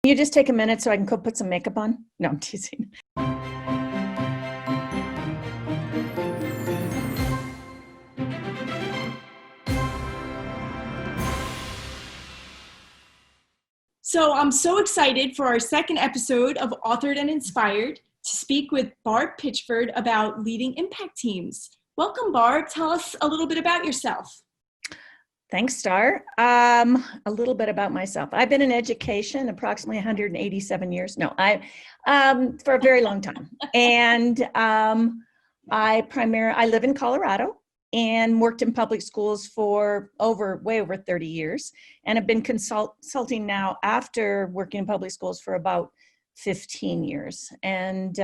You just take a minute so I can go put some makeup on? No, I'm teasing. So I'm so excited for our second episode of Authored and Inspired to speak with Barb Pitchford about leading impact teams. Welcome, Barb. Tell us a little bit about yourself. Thanks, Starr. A little bit about myself. I've been in education approximately 187 years. No, for a very long time. And I live in Colorado and worked in public schools for way over 30 years, and have been consulting now after working in public schools for about 15 years. And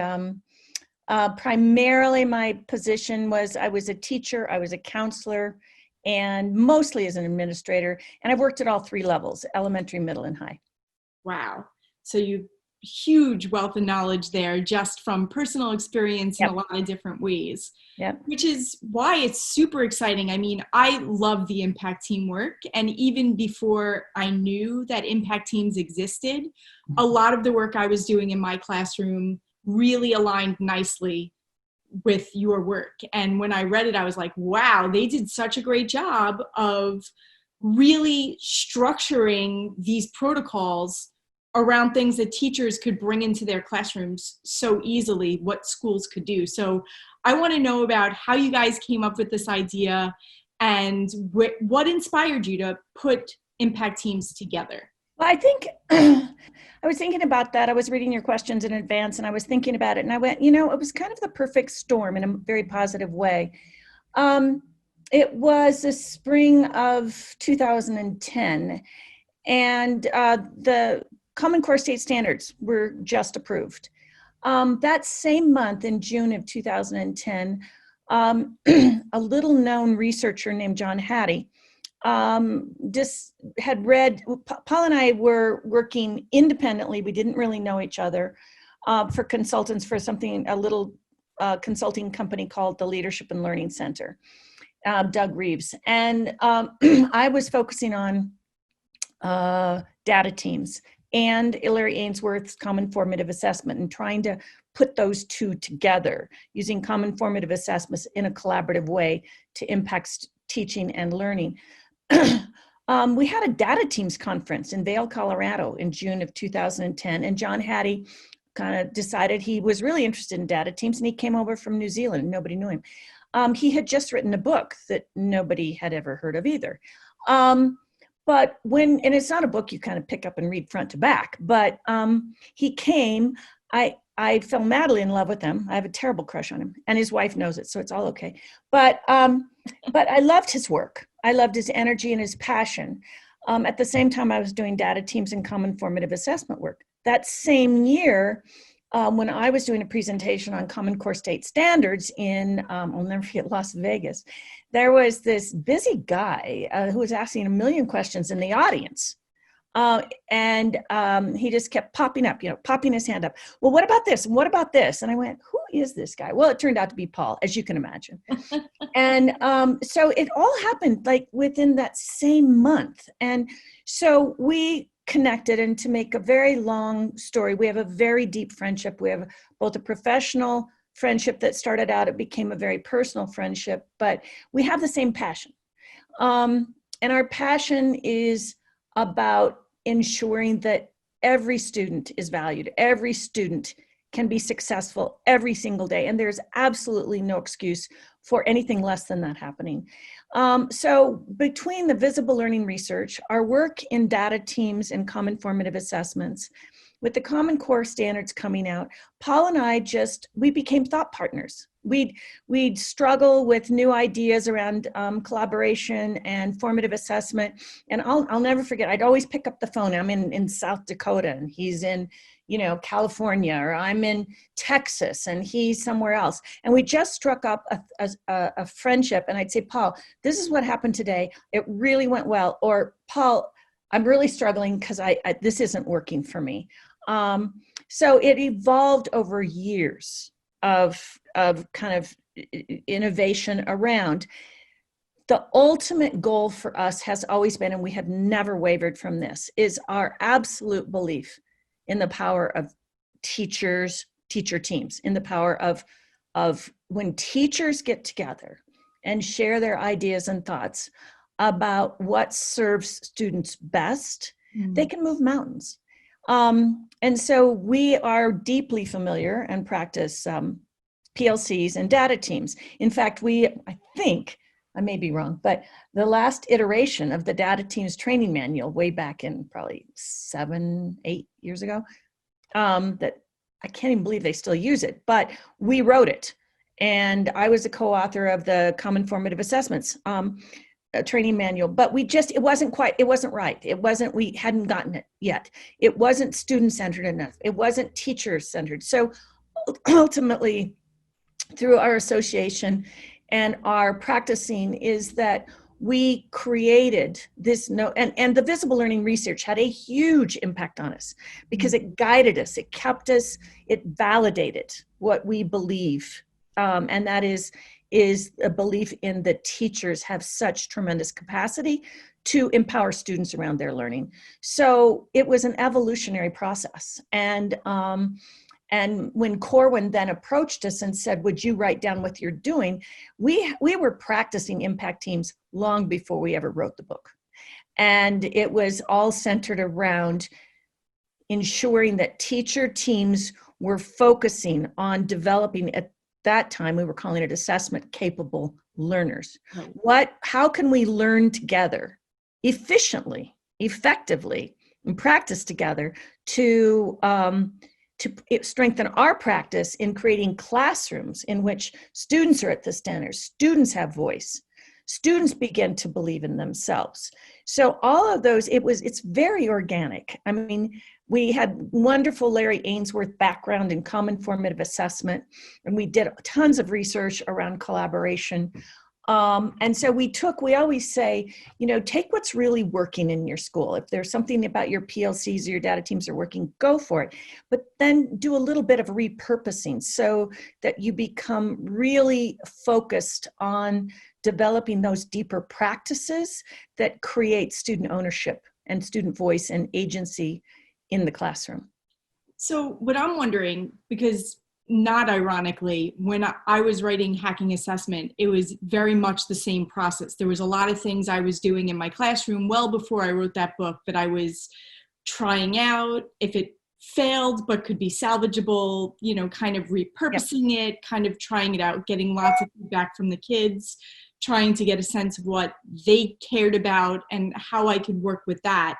primarily my position was I was a teacher, I was a counselor, and mostly as an administrator. And I've worked at all three levels, elementary, middle, and high. Wow. So you huge wealth of knowledge there just from personal experience in a lot of different ways. Yep. Which is why it's super exciting. I mean, I love the impact team work. And even before I knew that impact teams existed, a lot of the work I was doing in my classroom really aligned nicely with your work. And when I read it, I was like, wow, they did such a great job of really structuring these protocols around things that teachers could bring into their classrooms so easily, what schools could do. So I want to know about how you guys came up with this idea and what inspired you to put impact teams together. Well, I think I was thinking about that. I was reading your questions in advance and I was thinking about it, and I went, it was kind of the perfect storm in a very positive way. It was the spring of 2010, and the Common Core state standards were just approved. That same month, in June of 2010, a little known researcher named John Hattie just had read, Paul and I were working independently. We didn't really know each other for consultants for a little consulting company called the Leadership and Learning Center, Doug Reeves. And I was focusing on data teams and Larry Ainsworth's common formative assessment, and trying to put those two together using common formative assessments in a collaborative way to impact teaching and learning. We had a data teams conference in Vail, Colorado in June of 2010, and John Hattie kind of decided he was really interested in data teams, and he came over from New Zealand, and nobody knew him. He had just written a book that nobody had ever heard of either. And it's not a book you kind of pick up and read front to back, but he came, I fell madly in love with him. I have a terrible crush on him, and his wife knows it, so it's all okay. But I loved his work. I loved his energy and his passion. At the same time, I was doing data teams and common formative assessment work. That same year, when I was doing a presentation on Common Core state standards in, I'll never forget, Las Vegas, there was this busy guy who was asking a million questions in the audience. And he just kept popping up, popping his hand up. Well, what about this? And what about this? And I went, who is this guy? Well, it turned out to be Paul, as you can imagine. And so it all happened like within that same month. And so we connected, and to make a very long story, we have a very deep friendship. We have both a professional friendship that started out, it became a very personal friendship, but we have the same passion. And our passion is about ensuring that every student is valued, every student can be successful every single day, and there's absolutely no excuse for anything less than that happening. So between the visible learning research, our work in data teams and common formative assessments, with the Common Core standards coming out, Paul and I we became thought partners. We'd struggle with new ideas around collaboration and formative assessment. And I'll never forget, I'd always pick up the phone. I'm in South Dakota, and he's in, California, or I'm in Texas and he's somewhere else. And we just struck up a friendship. And I'd say, Paul, this is what happened today. It really went well. Or, Paul, I'm really struggling because this isn't working for me. So it evolved over years of kind of innovation around. The ultimate goal for us has always been, and we have never wavered from this, is our absolute belief in the power of teacher teams, in the power of when teachers get together and share their ideas and thoughts about what serves students best, they can move mountains. And so we are deeply familiar and practice PLCs and data teams. In fact, I think, I may be wrong, but the last iteration of the data teams training manual way back in probably 7-8 years ago, that I can't even believe they still use it, but we wrote it. And I was a co-author of the Common Formative Assessments training manual, but it wasn't right. We hadn't gotten it yet. It wasn't student-centered enough. It wasn't teacher-centered. So ultimately, through our association and our practicing, is that we created this and the visible learning research had a huge impact on us because it guided us, it kept us, it validated what we believe. And that is a belief in the teachers have such tremendous capacity to empower students around their learning. So it was an evolutionary process. And when Corwin then approached us and said, would you write down what you're doing? We were practicing impact teams long before we ever wrote the book. And it was all centered around ensuring that teacher teams were focusing on developing, at that time, we were calling it assessment capable learners. How can we learn together efficiently, effectively, and practice together to strengthen our practice in creating classrooms in which students are at the center, students have voice, students begin to believe in themselves. So all of those, it's very organic. I mean, we had wonderful Larry Ainsworth background in common formative assessment, and we did tons of research around collaboration. And so we always say, take what's really working in your school. If there's something about your PLCs or your data teams are working, go for it. But then do a little bit of repurposing so that you become really focused on developing those deeper practices that create student ownership and student voice and agency in the classroom. So what I'm wondering, because not ironically, when I was writing Hacking Assessment, it was very much the same process. There was a lot of things I was doing in my classroom well before I wrote that book that I was trying out. If it failed but could be salvageable, kind of repurposing it, kind of trying it out, getting lots of feedback from the kids, trying to get a sense of what they cared about and how I could work with that.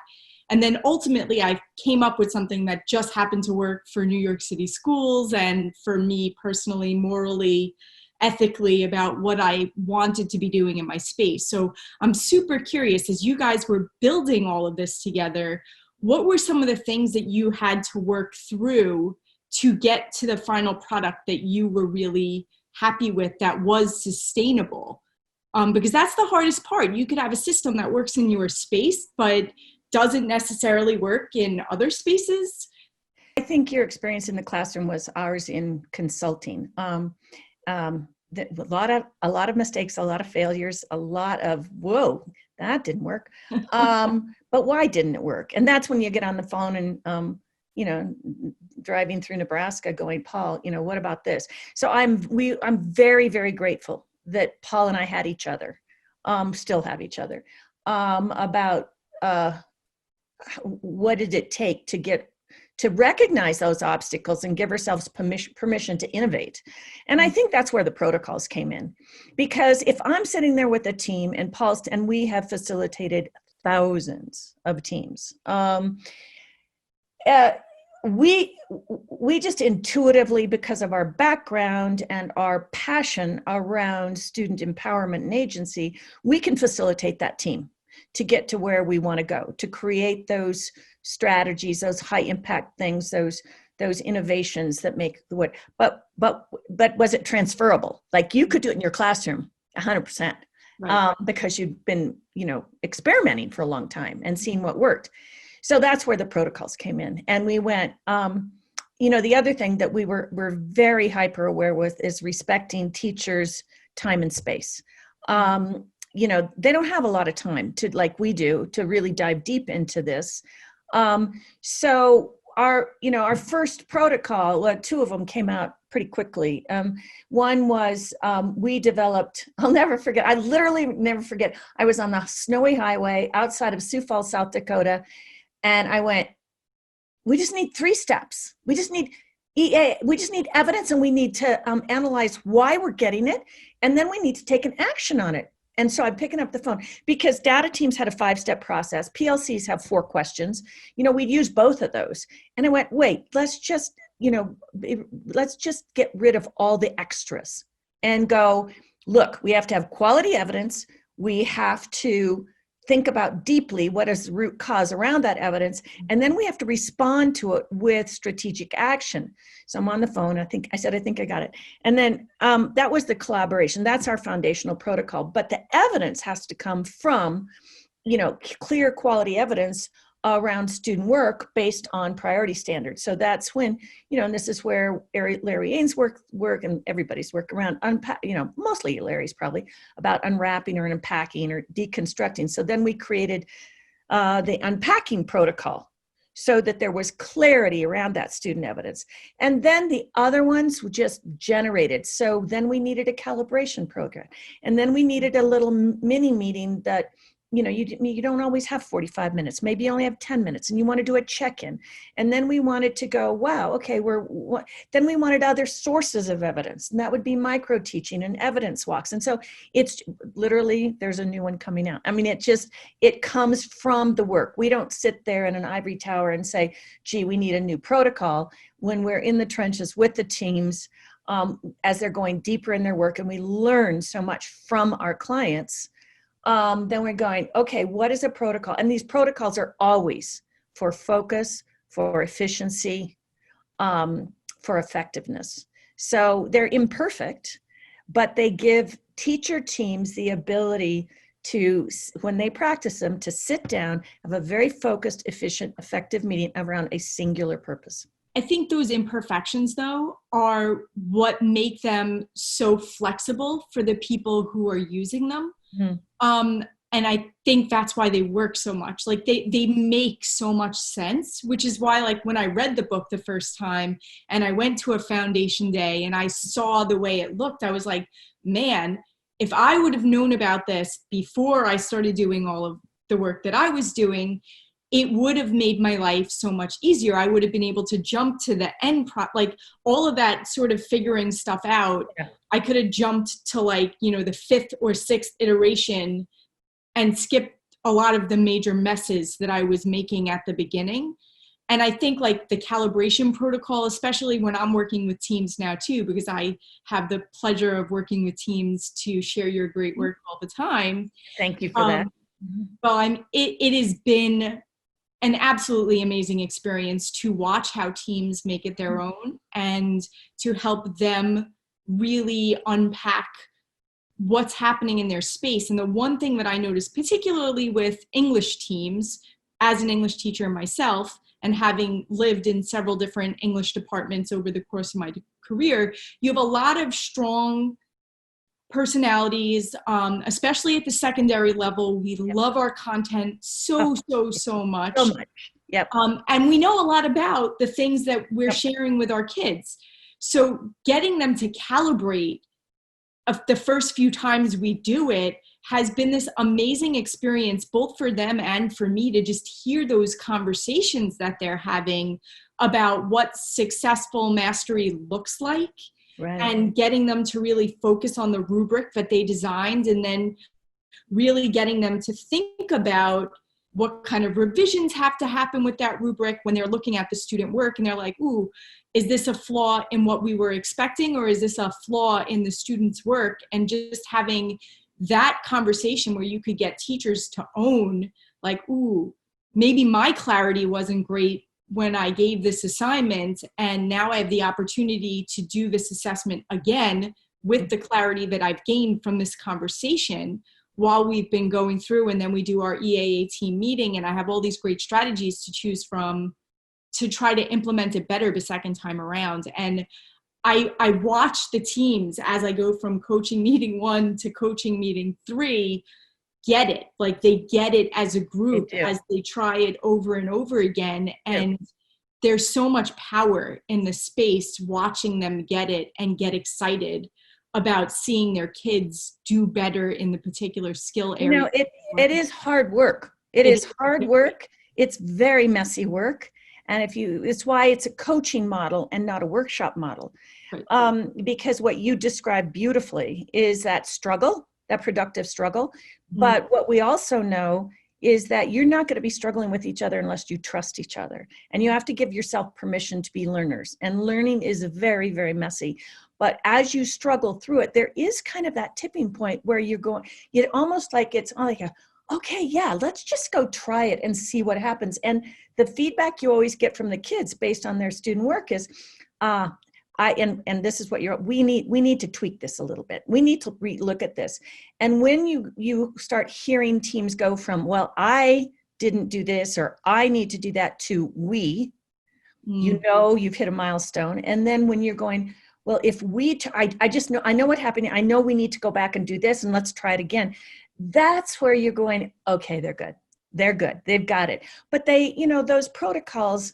And then ultimately, I came up with something that just happened to work for New York City schools and for me personally, morally, ethically, about what I wanted to be doing in my space. So I'm super curious, as you guys were building all of this together, what were some of the things that you had to work through to get to the final product that you were really happy with, that was sustainable? Because that's the hardest part. You could have a system that works in your space, but doesn't necessarily work in other spaces. I think your experience in the classroom was ours in consulting. A lot of mistakes, a lot of failures, a lot of, whoa, that didn't work. But why didn't it work? And that's when you get on the phone and, driving through Nebraska going, Paul, what about this? So I'm very, very grateful that Paul and I had each other, still have each other, about what did it take to recognize those obstacles and give ourselves permission to innovate. And I think that's where the protocols came in, because if I'm sitting there with a team and we have facilitated thousands of teams, we just intuitively, because of our background and our passion around student empowerment and agency, we can facilitate that team to get to where we want to go, to create those strategies, those high impact things, those innovations that make the what. But was it transferable? Like you could do it in your classroom 100%, right. Because you'd been, experimenting for a long time and seeing what worked. So that's where the protocols came in. And we went, the other thing that we're very hyper aware with is respecting teachers' time and space. They don't have a lot of time to, like we do, to really dive deep into this. So our first protocol, two of them came out pretty quickly. One was we developed, I'll never forget, I literally never forget, I was on the snowy highway outside of Sioux Falls, South Dakota, and I went, we just need 3 steps. We just need we just need evidence, and we need to analyze why we're getting it, and then we need to take an action on it. And so I'm picking up the phone because data teams had a 5-step process. PLCs have 4 questions. We'd use both of those. And I went, wait, let's just get rid of all the extras and go, look, we have to have quality evidence. We have to think about deeply what is the root cause around that evidence. And then we have to respond to it with strategic action. So I'm on the phone. I think I got it. And then that was the collaboration. That's our foundational protocol. But the evidence has to come from, clear quality evidence around student work based on priority standards. So that's when, and this is where Larry Ainsworth work and everybody's work around mostly Larry's probably about unwrapping or unpacking or deconstructing. So then we created the unpacking protocol so that there was clarity around that student evidence. And then the other ones were just generated. So then we needed a calibration program. And then we needed a little mini meeting that you don't always have 45 minutes. Maybe you only have 10 minutes and you want to do a check-in. And then we wanted to go, wow, okay, then we wanted other sources of evidence. And that would be micro teaching and evidence walks. And so it's literally, there's a new one coming out. I mean, it comes from the work. We don't sit there in an ivory tower and say, gee, we need a new protocol. When we're in the trenches with the teams, as they're going deeper in their work, and we learn so much from our clients, then we're going, okay, what is a protocol? And these protocols are always for focus, for efficiency, for effectiveness. So they're imperfect, but they give teacher teams the ability to, when they practice them, to sit down, have a very focused, efficient, effective meeting around a singular purpose. I think those imperfections, though, are what make them so flexible for the people who are using them. Mm-hmm. And I think that's why they work so much. Like they make so much sense, which is why, like, when I read the book the first time and I went to a foundation day and I saw the way it looked, I was like, man, if I would have known about this before I started doing all of the work that I was doing, it would have made my life so much easier. I would have been able to jump to the end, like all of that sort of figuring stuff out. Yeah. I could have jumped to, like, the 5th or 6th iteration and skipped a lot of the major messes that I was making at the beginning. And I think, like, the calibration protocol, especially when I'm working with teams now too, because I have the pleasure of working with teams to share your great work all the time. Thank you for that. Well, it has been an absolutely amazing experience to watch how teams make it their own and to help them really unpack what's happening in their space. And the one thing that I noticed, particularly with English teams, as an English teacher myself, and having lived in several different English departments over the course of my career, you have a lot of strong personalities, especially at the secondary level. We love our content so much. So much. Yep. And we know a lot about the things that we're sharing with our kids. So getting them to calibrate the first few times we do it has been this amazing experience, both for them and for me, to just hear those conversations that they're having about what successful mastery looks like. Right. And getting them to really focus on the rubric that they designed, and then really getting them to think about what kind of revisions have to happen with that rubric when they're looking at the student work and they're like, ooh, is this a flaw in what we were expecting, or is this a flaw in the student's work? And just having that conversation where you could get teachers to own, like, ooh, maybe my clarity wasn't great when I gave this assignment, and now I have the opportunity to do this assessment again with the clarity that I've gained from this conversation while we've been going through. And then we do our EAA team meeting, and I have all these great strategies to choose from to try to implement it better the second time around. And I watch the teams as I go from coaching meeting 1 to coaching meeting 3 get it. Like, they get it as a group as they try it over and over again. And there's so much power in the space watching them get it and get excited about seeing their kids do better in the particular skill area. It is hard work. It is hard work. It's very messy work. And it's why it's a coaching model and not a workshop model. Right. Because what you described beautifully is that struggle, that productive struggle. Mm-hmm. But what we also know is that you're not going to be struggling with each other unless you trust each other. And you have to give yourself permission to be learners. And learning is very, very messy. But as you struggle through it, there is kind of that tipping point where you're going, almost like it's like okay, yeah, let's just go try it and see what happens. And the feedback you always get from the kids based on their student work is, and this is what we need to tweak this a little bit. We need to look at this. And when you start hearing teams go from, well, I didn't do this, or I need to do that, to we, you've hit a milestone. And then when you're going, well, if I know what happened. I know we need to go back and do this, and let's try it again. That's where you're going, okay, they're good. They're good. They've got it. But those protocols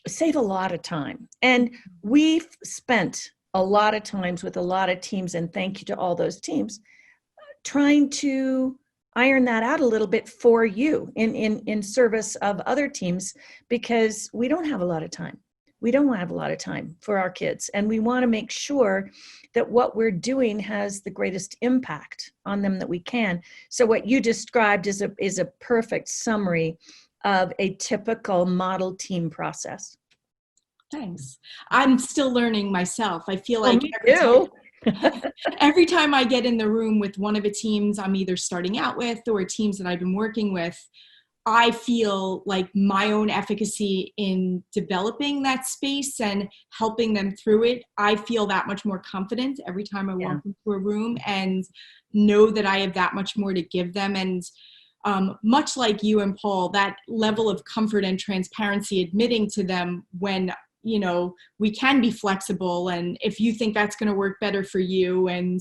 save a lot of time. And we've spent a lot of times with a lot of teams, and thank you to all those teams, trying to iron that out a little bit for you in service of other teams, because we don't have a lot of time. We don't have a lot of time for our kids, and we want to make sure that what we're doing has the greatest impact on them that we can. So what you described is a perfect summary of a typical model team process. Thanks. I'm still learning myself. I feel like every time I get in the room with one of the teams I'm either starting out with or teams that I've been working with, I feel like my own efficacy in developing that space and helping them through it, I feel that much more confident every time I walk into a room, and know that I have that much more to give them. And much like you and Paul, that level of comfort and transparency, admitting to them when, we can be flexible, and if you think that's going to work better for you, and,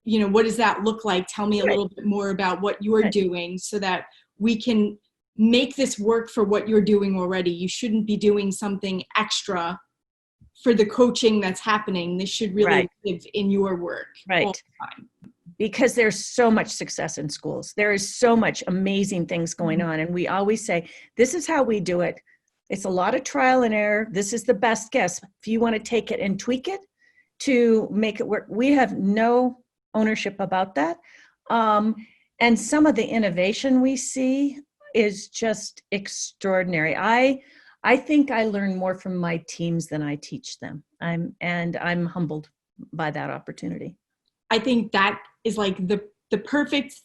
what does that look like? Tell me a little bit more about what you're doing, so that we can make this work for what you're doing already. You shouldn't be doing something extra for the coaching that's happening. This should really live in your work all the time. Because there's so much success in schools. There is so much amazing things going on. And we always say, this is how we do it. It's a lot of trial and error. This is the best guess. If you want to take it and tweak it to make it work, we have no ownership about that. And some of the innovation we see is just extraordinary. I think I learn more from my teams than I teach them. I'm humbled by that opportunity. I think that is like the perfect,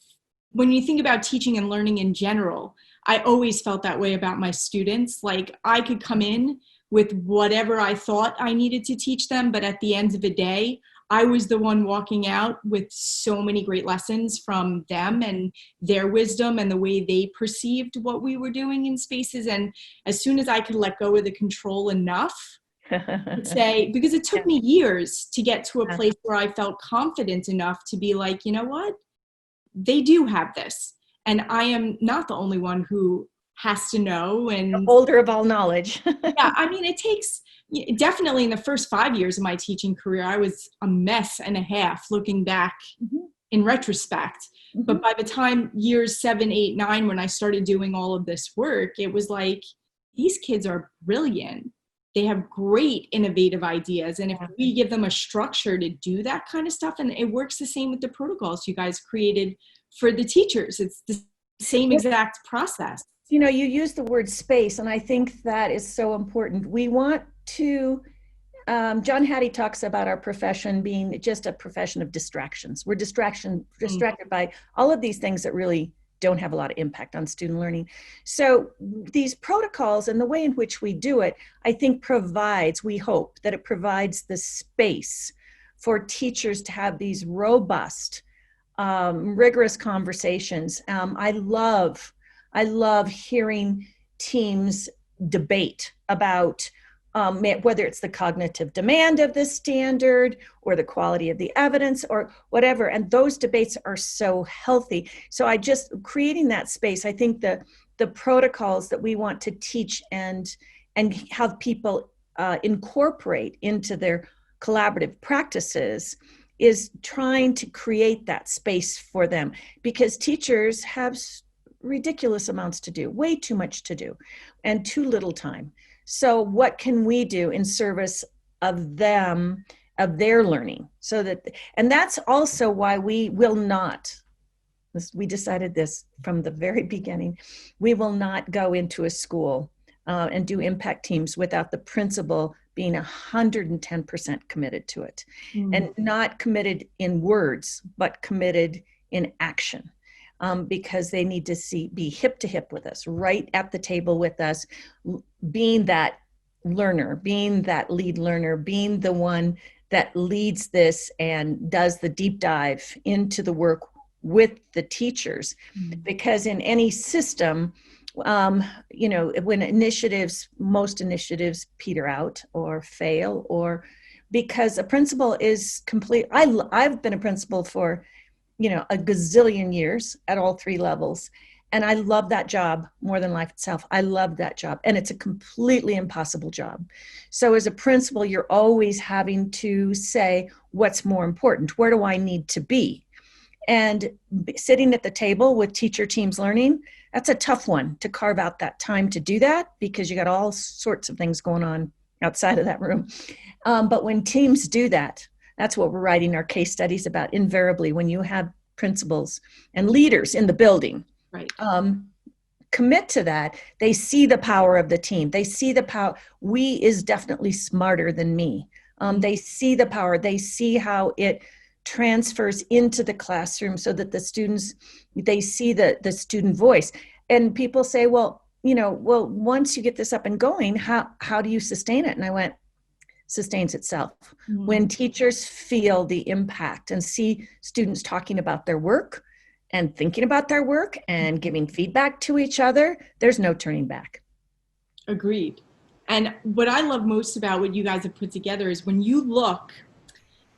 when you think about teaching and learning in general, I always felt that way about my students. Like, I could come in with whatever I thought I needed to teach them, but at the end of the day, I was the one walking out with so many great lessons from them and their wisdom and the way they perceived what we were doing in spaces. And as soon as I could let go of the control enough to say, because it took me years to get to a place where I felt confident enough to be like, you know what, they do have this. And I am not the only one who has to know. And the holder of all knowledge. Yeah, I mean, it takes, definitely in the first 5 years of my teaching career, I was a mess and a half looking back in retrospect. But by the time years 7, 8, 9, when I started doing all of this work, it was like, these kids are brilliant. They have great innovative ideas. And if we give them a structure to do that kind of stuff, and it works the same with the protocols you guys created for the teachers. It's the same exact process. You use the word space, and I think that is so important. We want to, John Hattie talks about our profession being just a profession of distractions. We're distracted by all of these things that really don't have a lot of impact on student learning. So these protocols and the way in which we do it, I think we hope that it provides the space for teachers to have these robust, rigorous conversations. I love hearing teams debate about whether it's the cognitive demand of the standard or the quality of the evidence or whatever. And those debates are so healthy. So creating that space, I think the protocols that we want to teach and and have people incorporate into their collaborative practices is trying to create that space for them, because teachers have ridiculous amounts to do, way too much to do, and too little time. So what can we do in service of them, of their learning? So that, and that's also why we will not, we decided this from the very beginning, we will not go into a school and do impact teams without the principal being 110% committed to it. And not committed in words, but committed in action. Because they need to be hip to hip with us, right at the table with us, being that learner, being that lead learner, being the one that leads this and does the deep dive into the work with the teachers. Because in any system, you know, when most initiatives peter out or fail, or because a principal is complete. I've been a principal for, you know, a gazillion years at all 3 levels. And I love that job more than life itself. I love that job. And it's a completely impossible job. So as a principal, you're always having to say, what's more important? Where do I need to be? And sitting at the table with teacher teams learning, that's a tough one to carve out that time to do that, because you got all sorts of things going on outside of that room. But when teams do that, that's what we're writing our case studies about. Invariably, when you have principals and leaders in the building, right, commit to that, they see the power of the team. They see the power. We is definitely smarter than me. They see the power. They see how it transfers into the classroom, so that the students, they see the student voice. And people say, well, you know, well, once you get this up and going, how do you sustain it? And I went, sustains itself. When teachers feel the impact and see students talking about their work and thinking about their work and giving feedback to each other, there's no turning back. Agreed. And what I love most about what you guys have put together is when you look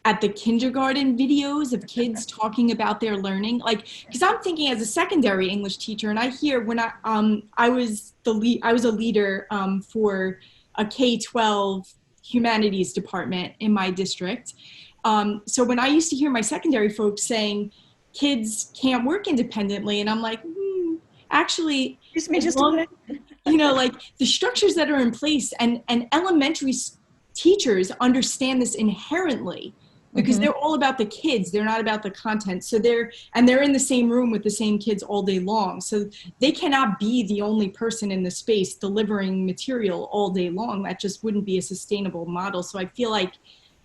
at the kindergarten videos of kids talking about their learning, like, because I'm thinking as a secondary English teacher, and I hear when I was a leader for a K-12 humanities department in my district. So when I used to hear my secondary folks saying kids can't work independently, and I'm like, actually, Excuse me, just a minute. You know, like the structures that are in place, and elementary teachers understand this inherently, because they're all about the kids. They're not about the content. So they're in the same room with the same kids all day long. So they cannot be the only person in the space delivering material all day long. That just wouldn't be a sustainable model. So I feel like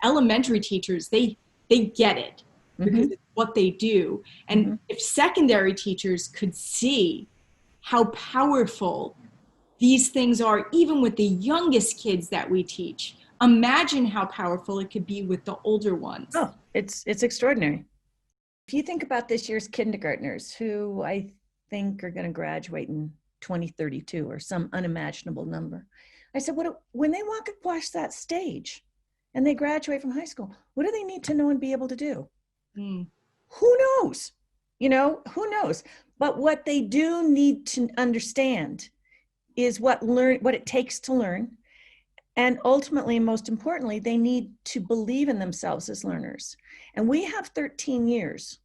elementary teachers, they get it because it's what they do. And if secondary teachers could see how powerful these things are, even with the youngest kids that we teach, imagine how powerful it could be with the older ones. Oh, it's extraordinary. If you think about this year's kindergartners, who I think are going to graduate in 2032 or some unimaginable number, I said, when they walk across that stage and they graduate from high school, what do they need to know and be able to do? Who knows? You know, who knows? But what they do need to understand is what it takes to learn. And ultimately, most importantly, they need to believe in themselves as learners. And we have 13 years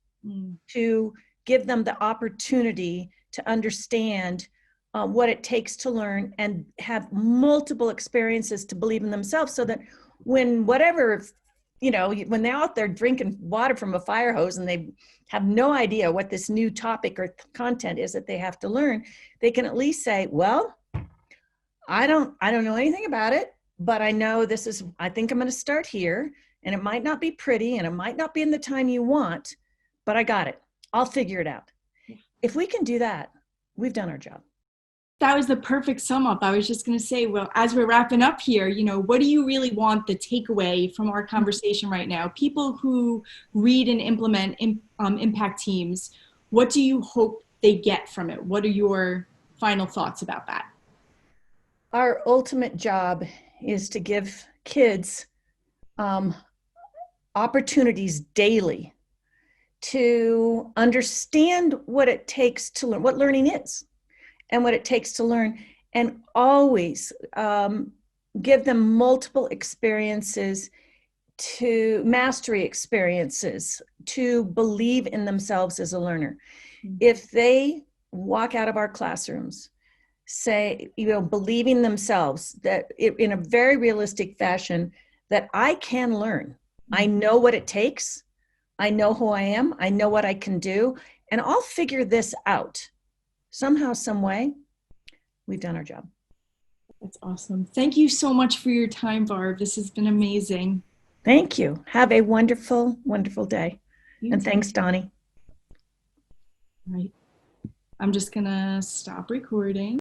to give them the opportunity to understand what it takes to learn and have multiple experiences to believe in themselves, so that when when they're out there drinking water from a fire hose and they have no idea what this new topic or content is that they have to learn, they can at least say, well, I don't know anything about it, but I know I think I'm going to start here, and it might not be pretty and it might not be in the time you want, but I got it. I'll figure it out. If we can do that, we've done our job. That was the perfect sum up. I was just going to say, well, as we're wrapping up here, you know, what do you really want the takeaway from our conversation right now? People who read and implement impact teams, what do you hope they get from it? What are your final thoughts about that? Our ultimate job is to give kids opportunities daily to understand what it takes to learn, what learning is, and what it takes to learn, and always give them multiple experiences, to mastery experiences, to believe in themselves as a learner. If they walk out of our classrooms, say, believing themselves that in a very realistic fashion, that I can learn, I know what it takes, I know who I am, I know what I can do, and I'll figure this out somehow, some way, we've done our job. That's awesome. Thank you so much for your time, Barb. This has been amazing. Thank you. Have a wonderful, wonderful day. And thanks, Donnie. Right. I'm just gonna stop recording.